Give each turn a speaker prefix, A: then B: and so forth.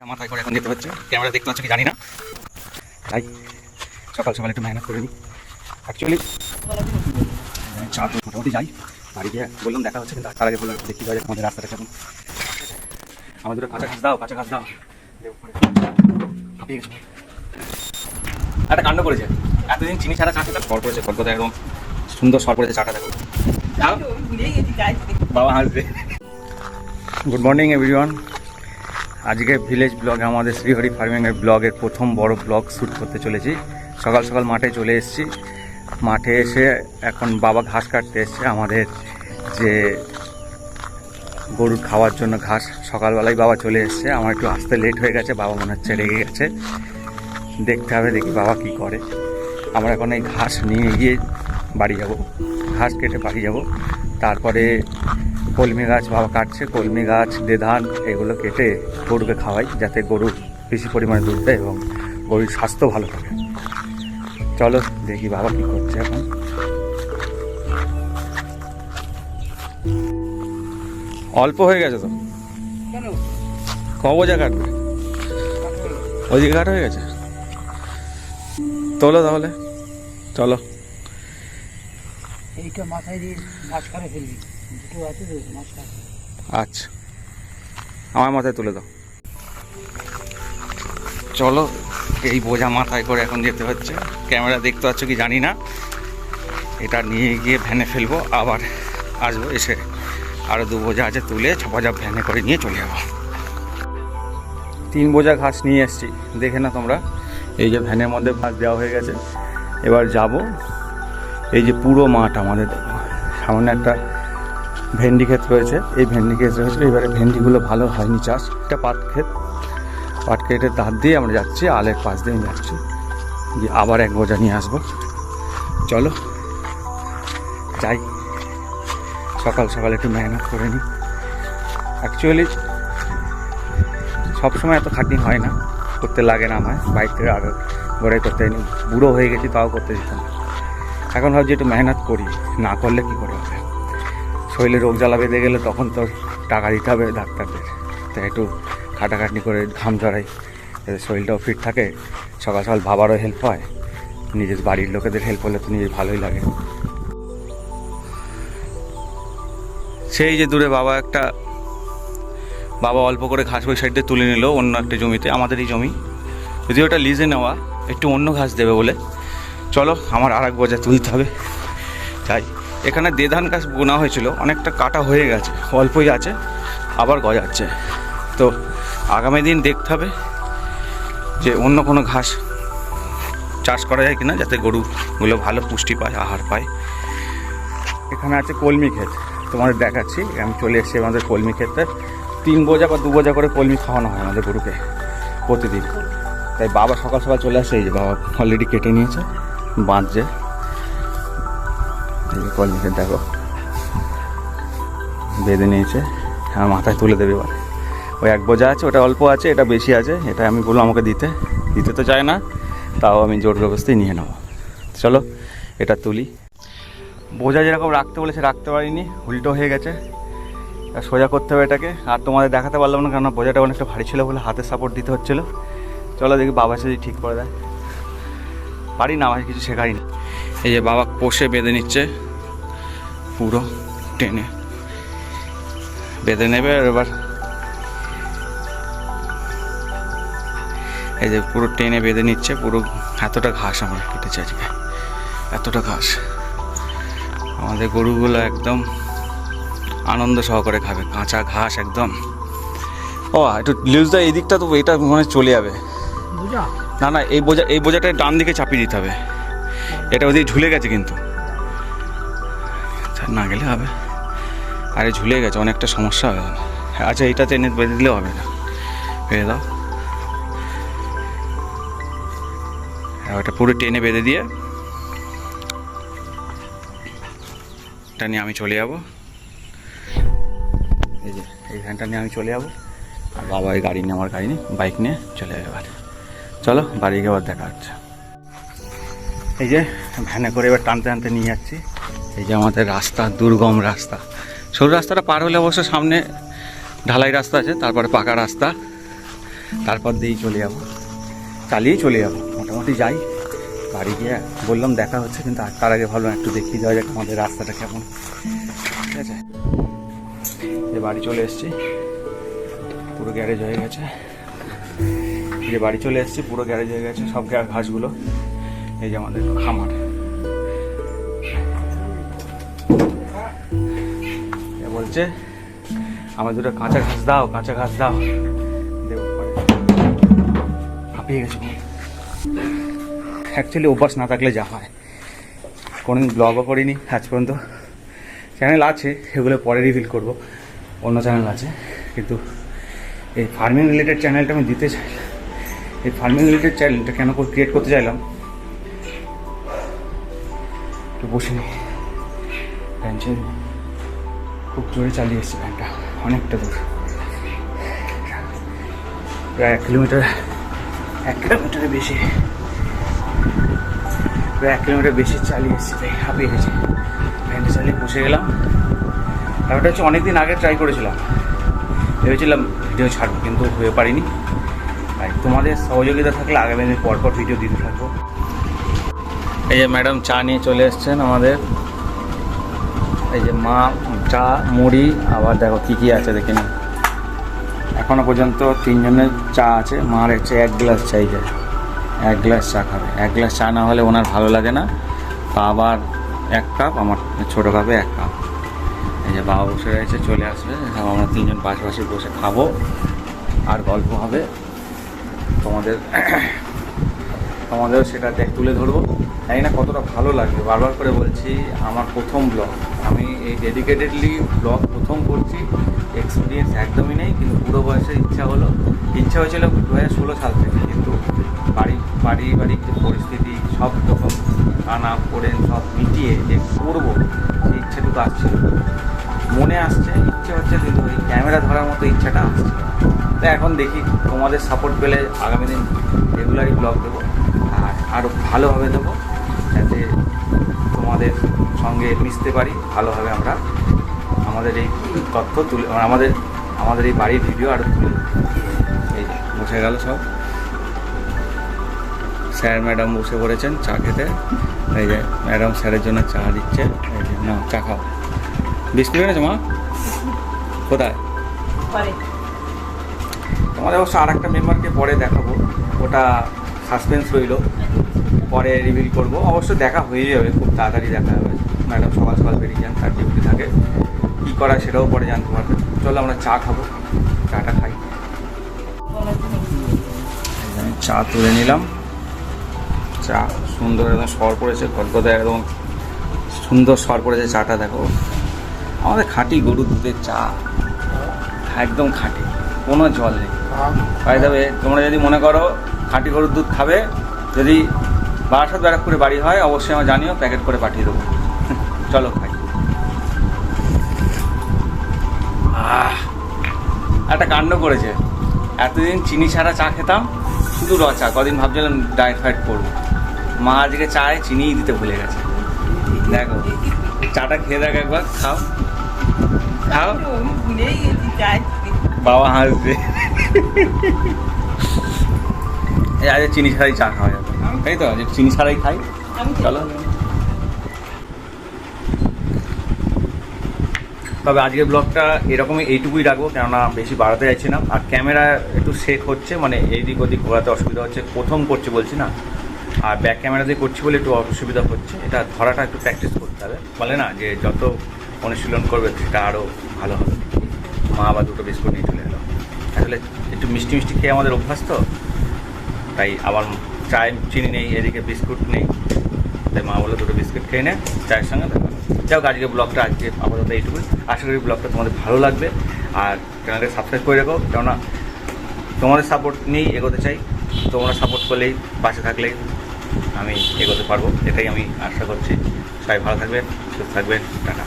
A: মাথায় করে এখন যেতে হচ্ছে, ক্যামেরা দেখতে পাচ্ছ কি জানি না, তাই সকাল সকাল একটু মেহনত করে নিই। অ্যাকচুয়ালি চা তো মোটামুটি যাই, বাড়ি গিয়ে বললাম দেখা হচ্ছে, কিন্তু তার আগে বললাম দেখি যাবে আমাদের রাস্তাটা কেমন। আমার দুটো কাঁচা ঘাস দাও, কাঁচা ঘাস দাও। হাঁপিয়ে গেছে, একটা কাণ্ড করেছে, এতদিন চিনি ছাড়া চা খেতে সর পড়েছে, কলকাতা একদম সুন্দর সর পড়েছে চাটা, দেখো বাবা হাসবে। Good morning everyone. আজকে ভিলেজ ব্লগে আমাদের শ্রীহরি ফার্মিংয়ের ব্লগের প্রথম বড় ব্লগ শ্যুট করতে চলেছি। সকাল সকাল মাঠে চলে এসেছি। মাঠে এসে এখন বাবা ঘাস কাটতে এসছে, আমাদের যে গরুর খাওয়ার জন্য ঘাস। সকালবেলায় বাবা চলে এসছে, আমার একটু আসতে লেট হয়ে গেছে, বাবা মনে হচ্ছে রেগে গেছে। দেখতে হবে, দেখি বাবা কি করে। আমরা এখন এই ঘাস নিয়ে গিয়ে বাড়ি যাব, ঘাস কেটে বাড়ি যাব। তারপরে কলমি গাছ বাবা কাটছে, কলমি গাছ দেধান এগুলো কেটে গরুকে খাওয়াই, যাতে গরু বেশি পরিমাণে দুধ দেয় এবং গরুর স্বাস্থ্য ভালো থাকে। চলো দেখি বাবা কি করছে এখন। অল্প হয়ে গেছে তো, ক বোঝা কাটবে? ওইদিকে কাটা হয়ে গেছে, তোলো তাহলে, চলো।
B: এইটা মাথায় দিয়ে মাঝখানে ফেলবি, দুটো আছে তো মাঝখানে।
A: আচ্ছা, আমার মাথায় তুলে দাও। চলো, এই বোঝা মাথায় করে এখন যেতে হচ্ছে। ক্যামেরা দেখতে পাচ্ছ কি জানি না, এটা নিয়ে গিয়ে ভ্যানে ফেলবো, আবার আসবো, এসে আরও 2 বোঝা আছে তুলে 6 বোঝা ভ্যানে করে নিয়ে চলে যাবো। 3 বোঝা ঘাস নিয়ে এসছি, দেখে না তোমরা। এই যে ভ্যানের মধ্যে ঘাস দেওয়া হয়ে গেছে। এবার যাব, এই যে পুরো মাঠ আমাদের, সামনে একটা ভেন্ডি ক্ষেত রয়েছে। এই ভেন্ডি ক্ষেত রয়েছে, এবারে ভেন্ডিগুলো ভালো হয়নি চাষ। একটা পাট ক্ষেত, পাট ক্ষেতের ধার দিয়ে আমরা যাচ্ছি, আলের পাশ দিয়ে আমি যাচ্ছি, গিয়ে আবার 1 বোঝা নিয়ে আসবো। চলো যাই, সকাল সকাল একটু মেহনত করে নিই। অ্যাকচুয়ালি সবসময় এত খাটনি হয় না, করতে লাগে না আমার, বাইক থেকে আগে গড়াই করতে হয়নি। বুড়ো হয়ে গেছি তাও করতে দিতাম, এখন ভাবছি একটু মেহনত করি, না করলে কী করে হবে। শরীরে রোগ জ্বালা বেঁধে গেলে তখন তো টাকা দিতে হবে ডাক্তারদের, তাই একটু খাটাখাটনি করে ঘাম ঝরাই, যাতে শরীরটাও ফিট থাকে, সকাল সকাল ভাবারও হেল্প হয়, নিজের বাড়ির লোকেদের হেল্প হলে তো নিজের ভালোই লাগে। সেই যে দূরে বাবা অল্প করে ঘাস ওই সাইডে তুলে নিল অন্য একটা জমিতে, আমাদেরই জমি, যদিও ওটা লিজে নেওয়া, একটু অন্য ঘাস দেবে বলে। চলো, আমার আর 1 বোঝা তুলতে হবে, তাই। এখানে দেধান গাছ বোনা হয়েছিল, অনেকটা কাটা হয়ে গেছে, অল্পই আছে, আবার গজাচ্ছে। তো আগামী দিন দেখতে হবে যে অন্য কোনো ঘাস চাষ করা যায় কিনা, যাতে গরুগুলো ভালো পুষ্টি পায়, আহার পায়। এখানে আছে কলমি ক্ষেত, তোমাদের দেখাচ্ছি। আমি চলে এসেছি আমাদের কলমি ক্ষেতে। 3 বোঝা বা 2 বোঝা করে কলমি খাওয়ানো হয় আমাদের গরুকে প্রতিদিন। তাই বাবা সকাল সকাল চলে আসে, এই যে বাবা অলরেডি কেটে নিয়েছে, বাঁধছে। এই যে কলমি ক্ষেত দেখো, বেঁধে নিয়েছে, আমার মাথায় তুলে দেবে এবার। ওই 1 বোঝা আছে, ওটা অল্প আছে, এটা বেশি আছে। এটা আমি বললাম আমাকে দিতে তো চায় না, তাও আমি জোর ব্যবস্থায় নিয়ে নেবো। চলো এটা তুলি। বোঝা যেরকম রাখতে বলেছে রাখতে পারিনি, উল্টো হয়ে গেছে, সোজা করতে হবে এটাকে। আর তোমাদের দেখাতে পারলাম না, কারণ বোঝাটা অনেকটা ভারী ছিল বলে হাতে সাপোর্ট দিতে হচ্ছিলো। চলো দেখি বাবা যদি ঠিক করে দেয়। পারি না, আমার কিছু শেখাই না। এই যে বাবা কষে বেঁধে নিচ্ছে, পুরো টেনে বেঁধে নেবে। আর এবার এই যে পুরো টেনে বেঁধে নিচ্ছে, পুরো এতটা ঘাস আমরা কেটেছি আজকে, এতটা ঘাস। আমাদের গরুগুলো একদম আনন্দ সহকারে খাবে, কাঁচা ঘাস একদম। ও একটু লিউজদা, এই দিকটা তো এটা মনে চলে যাবে। না, এই বোঝাটা ডান দিকে চাপিয়ে দিতে হবে, এটা ওদিকে ঝুলে গেছে, কিন্তু না গেলে হবে। আরে ঝুলে গেছে, অনেকটা সমস্যা হবে। আচ্ছা, এইটা টেনে বেঁধে দিলেও হবে না, বেঁধে দাও। ওটা পুরো টেনে বেঁধে দিয়ে এটা নিয়ে আমি চলে যাবো। এই যে এই ভ্যানটা নিয়ে আমি চলে যাবো, আর বাবা এই গাড়ি নিয়ে, আমার গাড়ি নিয়ে, বাইক নিয়ে চলে যাবে। এবার চলো বাড়ি গিয়ে আবার দেখা হচ্ছে। এই যে ভ্যানে করে এবার টানতে টানতে নিয়ে যাচ্ছি। এই যে আমাদের রাস্তা, দুর্গম রাস্তা। সরু রাস্তাটা পার হলে অবশ্য সামনে ঢালাই রাস্তা আছে, তারপরে পাকা রাস্তা। তারপর দিয়েই চলে যাব, চালিয়েই চলে যাব মোটামুটি। যাই বাড়ি গিয়ে বললাম দেখা হচ্ছে, কিন্তু তার আগে ভাবলাম একটু দেখিয়ে দেওয়া যাক আমাদের রাস্তাটা কেমন। ঠিক আছে, এই বাড়ি চলে এসেছি, পুরো গ্যারেজ হয়ে গেছে। এই যে বাড়ি চলে এসেছি, পুরো গ্যারেজ হয়ে গেছে, সব ঘাসগুলো। এই যে আমাদের খামার, বলছে আমার দুটো কাঁচা ঘাস দাও, কাঁচা ঘাস দাও। দেবো পরে, হাঁপিয়ে গেছে। অ্যাকচুয়ালি অভ্যাস না থাকলে যা হয়, কোনোদিন ব্লগও করিনি আজ পর্যন্ত। চ্যানেল আছে, সেগুলো পরে রিভিল করব, অন্য চ্যানেল আছে। কিন্তু এই ফার্মিং রিলেটেড চ্যানেলটা আমি দিতে চাই। এই ফার্মিং রিলেটেড চ্যানেলটা কেন ক্রিয়েট করতে চাইলাম, একটু বসে নিই। ফ্যান খুব জোরে চালিয়ে এসেছি ফ্যানটা, অনেকটা দূর, প্রায় 1 কিলোমিটারের বেশি, প্রায় 1 কিলোমিটার বেশি চালিয়ে এসেছি, তাই হাঁপিয়ে গেছি। ফ্যানটা চালিয়ে বসে গেলাম। ব্যাপারটা হচ্ছে অনেকদিন আগে ট্রাই করেছিলাম, ভেবেছিলাম ভিডিও ছাড়বো, কিন্তু হয়ে পারিনি। তাই তোমাদের সহযোগিতা থাকলে আগামী দিন পরপর ভিডিও দিতে থাকবো। এই যে ম্যাডাম চা নিয়ে চলে এসছেন আমাদের। এই যে মা চা, মুড়ি, আবার দেখো কী কী আছে দেখে নিন। এখনও পর্যন্ত 3 জনের চা আছে। মার হচ্ছে 1 গ্লাস চাইছে, 1 গ্লাস চা খাবে। 1 গ্লাস চা না হলে ওনার ভালো লাগে না। বাবার 1 কাপ, আমার ছোটো কাপে 1 কাপ। এই যে বাবা বসে রয়েছে, চলে আসবে, আমরা 3 জন পাশাপাশি বসে খাবো আর গল্প হবে। তোমাদেরও সেটা তুলে ধরবো। জানি না কতটা ভালো লাগবে, বারবার করে বলছি, আমার প্রথম ব্লগ, আমি এই ডেডিকেটেডলি ব্লগ প্রথম করছি। এক্সপিরিয়েন্স একদমই নেই, কিন্তু পুরো বয়সে ইচ্ছা হয়েছিল 2016 সাল থেকে। কিন্তু পারিবারিক যে পরিস্থিতি, সব রকম কানা পড়ে সব মিটিয়ে যে করবো, সেই ইচ্ছাটুকু আসছিল, মনে আসছে, ইচ্ছে হচ্ছে, কিন্তু ওই ক্যামেরা ধরার মতো ইচ্ছাটা আসছে। তাই এখন দেখি, তোমাদের সাপোর্ট পেলে আগামী দিন রেগুলারই ব্লগ দেবো, আর আরও ভালোভাবে দেবো, যাতে তোমাদের সঙ্গে মিশতে পারি ভালোভাবে। আমরা আমাদের এই তথ্য তুলে, আমাদের এই বাড়ির ভিডিও আরও তুলে। এই যে বসে গেল সব, স্যার ম্যাডাম বসে পড়েছেন চা খেতে। এই যে ম্যাডাম স্যারের জন্য চা দিচ্ছে। এই যে না, চা খাও। বিস্কুট এনেছো মা? কোথায়? তোমাদের অবশ্য আর একটা মেম্বারকে পরে দেখাবো, ওটা সাসপেন্স রইল, পরে রিভিল করব। অবশ্য দেখা হয়ে যাবে, খুব তাড়াতাড়ি দেখা হবে। ম্যাডাম সকাল সকাল বেরিয়ে যান, তার ডিউটি থাকে, কী করা সেটাও পরে জানতে পারবে। চলো আমরা চা খাবো, চাটা খাই। চা তুলে নিলাম, চা সুন্দর একদম সর পড়েছে, গদগদে একদম সুন্দর সর পড়েছে চাটা। দেখো আমাদের খাঁটি গরুর দুধের চা, একদম খাঁটি, কোনো জল নেই। তাই তবে তোমরা যদি মনে করো খাঁটি গরুর দুধ খাবে, যদি বারাসাত ব্যারাকপুরে বাড়ি হয়, অবশ্যই আমার জানিও, প্যাকেট করে পাঠিয়ে দেবো। চলো খাই। একটা কাণ্ড করেছে, এতদিন চিনি ছাড়া চা খেতাম, শুধু র চা। কদিন ভাবছিলাম ডায়েট ফাইট করবো, মা আজকে চায় চিনিই দিতে ভুলে গেছে। দেখো চাটা খেয়ে দেখ একবার, খাও খাও, বাবা হাসবে। আজ চিনি ছাড়াই চা খাওয়া যাবে, তাই তো? চিনি ছাড়াই খাই। চলো, তবে আজকের ব্লগটা এরকমই, এইটুকুই রাখবো, কেননা বেশি বাড়াতে চাইছি না। আর ক্যামেরা একটু শেক হচ্ছে, মানে এইদিক ওদিক ঘোরাতে অসুবিধা হচ্ছে, প্রথম করছি বলছি না, আর ব্যাক ক্যামেরা দিয়ে করছি বলে একটু অসুবিধা হচ্ছে। এটা ধরাটা একটু প্র্যাকটিস করতে হবে, বলে না যে যত অনুশীলন করবে সেটা আরও ভালো হবে। মা আবার 2টো বিস্কুট নিয়ে চলে এলো। আসলে একটু মিষ্টি মিষ্টি খেয়ে আমাদের অভ্যাস তো, তাই আবার চায় চিনি নেই, এদিকে বিস্কুট নেই, তাই মা বললো 2টো বিস্কুট খেয়ে নে, চায়ের সঙ্গে দেখা। যাও, আজকে ব্লগটা আপাতত এইটুকুই। আশা করি ব্লগটা তোমাদের ভালো লাগবে, আর চ্যানেলটা সাবস্ক্রাইব করে রেখো, কেননা তোমাদের সাপোর্ট নিয়েই এগোতে চাই। তোমরা সাপোর্ট করলেই, পাশে থাকলেই আমি এগোতে পারবো, এটাই আমি আশা করছি। সবাই ভালো থাকবেন, সুস্থ থাকবেন, টাটা।